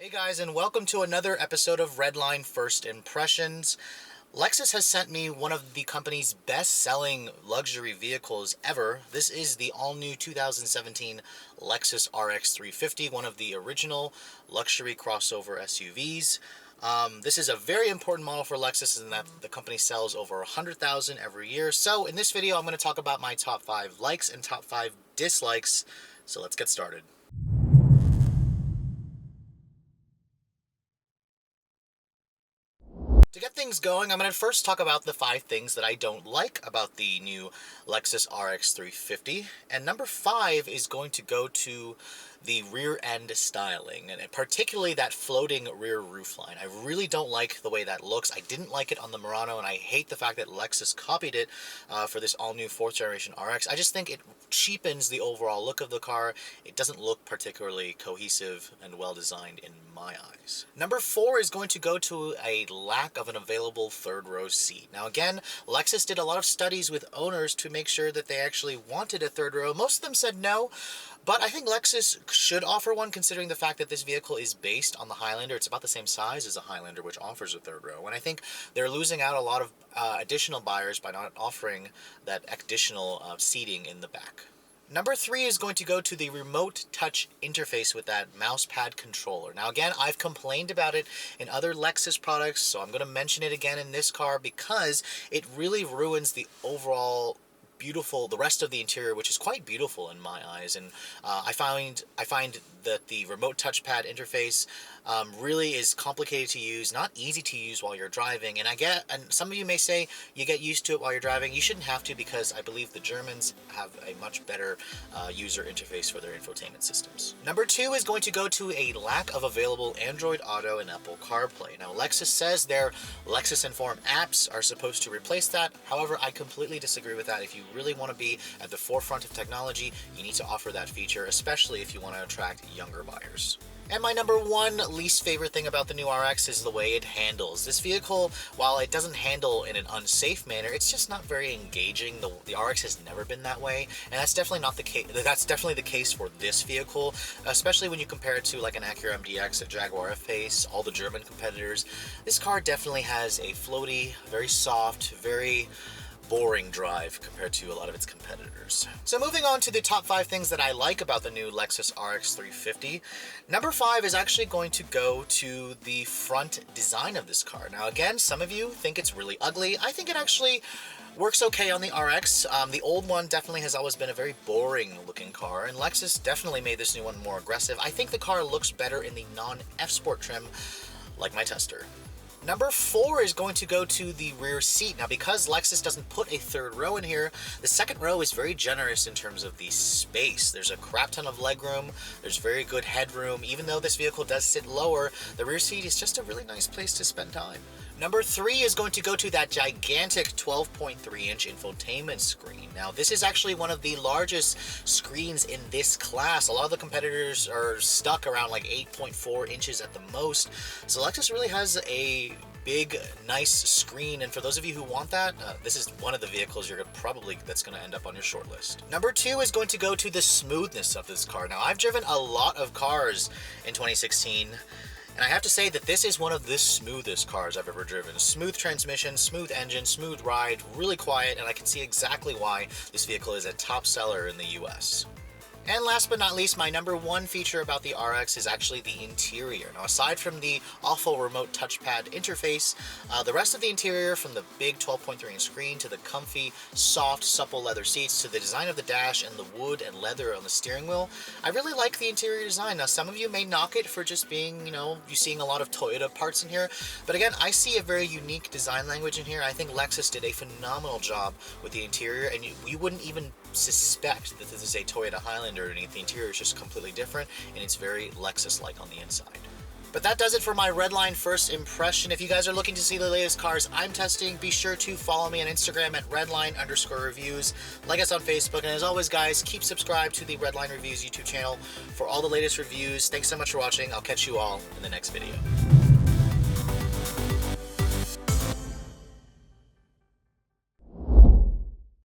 Hey guys, and welcome to another episode of Redline First Impressions. Lexus has sent me one of the company's best-selling luxury vehicles ever. This is the all-new 2017 Lexus RX 350, one of the original luxury crossover SUVs. This is a very important model for Lexus in that the company sells over 100,000 every year. So in this video, I'm going to talk about my top 5 likes and top 5 dislikes. So let's get started. To get things going, I'm going to first talk about the 5 things that I don't like about the new Lexus RX 350. And number 5 is going to go to the rear end styling, and particularly that floating rear roofline. I really don't like the way that looks. I didn't like it on the Murano, and I hate the fact that Lexus copied it for this all-new 4th generation RX. I just think it cheapens the overall look of the car. It doesn't look particularly cohesive and well-designed in my eyes. Number 4 is going to go to a lack of an available third row seat. Now again, Lexus did a lot of studies with owners to make sure that they actually wanted a third row. Most of them said no, but I think Lexus should offer one, considering the fact that this vehicle is based on the Highlander. It's about the same size as a Highlander, which offers a third row. And I think they're losing out a lot of additional buyers by not offering that additional seating in the back. Number 3 is going to go to the remote touch interface with that mouse pad controller. Now again, I've complained about it in other Lexus products, so I'm going to mention it again in this car because it really ruins the overall the rest of the interior, which is quite beautiful in my eyes. And I find that the remote touchpad interface really is complicated to use, not easy to use while you're driving. And some of you may say you get used to it while you're driving. You shouldn't have to, because I believe the Germans have a much better user interface for their infotainment systems. Number 2 is going to go to a lack of available Android Auto and Apple CarPlay. Now Lexus says their Lexus Inform apps are supposed to replace that. However, I completely disagree with that. If you really want to be at the forefront of technology, you need to offer that feature, especially if you want to attract younger buyers. And my number 1 least favorite thing about the new RX is the way it handles. This vehicle, while it doesn't handle in an unsafe manner, it's just not very engaging. The RX has never been that way, and that's definitely not the case. That's definitely the case for this vehicle, especially when you compare it to like an Acura MDX, a Jaguar F-Pace, all the German competitors. This car definitely has a floaty, very soft, very boring drive compared to a lot of its competitors. So moving on to the top 5 things that I like about the new Lexus RX 350. Number 5 is actually going to go to the front design of this car. Now again, some of you think it's really ugly. I think it actually works okay on the RX. The old one definitely has always been a very boring looking car, and Lexus definitely made this new one more aggressive. I think the car looks better in the non-F-Sport trim, like my tester. Number 4 is going to go to the rear seat. Now, because Lexus doesn't put a third row in here, the second row is very generous in terms of the space. There's a crap ton of legroom, there's very good headroom. Even though this vehicle does sit lower, the rear seat is just a really nice place to spend time. Number 3 is going to go to that gigantic 12.3-inch infotainment screen. Now, this is actually one of the largest screens in this class. A lot of the competitors are stuck around like 8.4 inches at the most. So Lexus really has a big, nice screen, and for those of you who want that, this is one of the vehicles that's going to end up on your short list. Number 2 is going to go to the smoothness of this car. Now, I've driven a lot of cars in 2016, and I have to say that this is one of the smoothest cars I've ever driven. Smooth transmission, smooth engine, smooth ride, really quiet, and I can see exactly why this vehicle is a top seller in the US. And last but not least, my number 1 feature about the RX is actually the interior. Now, aside from the awful remote touchpad interface, the rest of the interior, from the big 12.3-inch screen to the comfy, soft, supple leather seats to the design of the dash and the wood and leather on the steering wheel, I really like the interior design. Now, some of you may knock it for just being, you seeing a lot of Toyota parts in here, but again, I see a very unique design language in here. I think Lexus did a phenomenal job with the interior, and you wouldn't even suspect that this is a Toyota Highlander underneath. The interior is just completely different, and it's very Lexus-like on the inside. But that does it for my Redline First Impression. If you guys are looking to see the latest cars I'm testing, be sure to follow me on Instagram at Redline_reviews. Like us on Facebook, and as always, guys, keep subscribed to the Redline Reviews YouTube channel for all the latest reviews. Thanks so much for watching. I'll catch you all in the next video.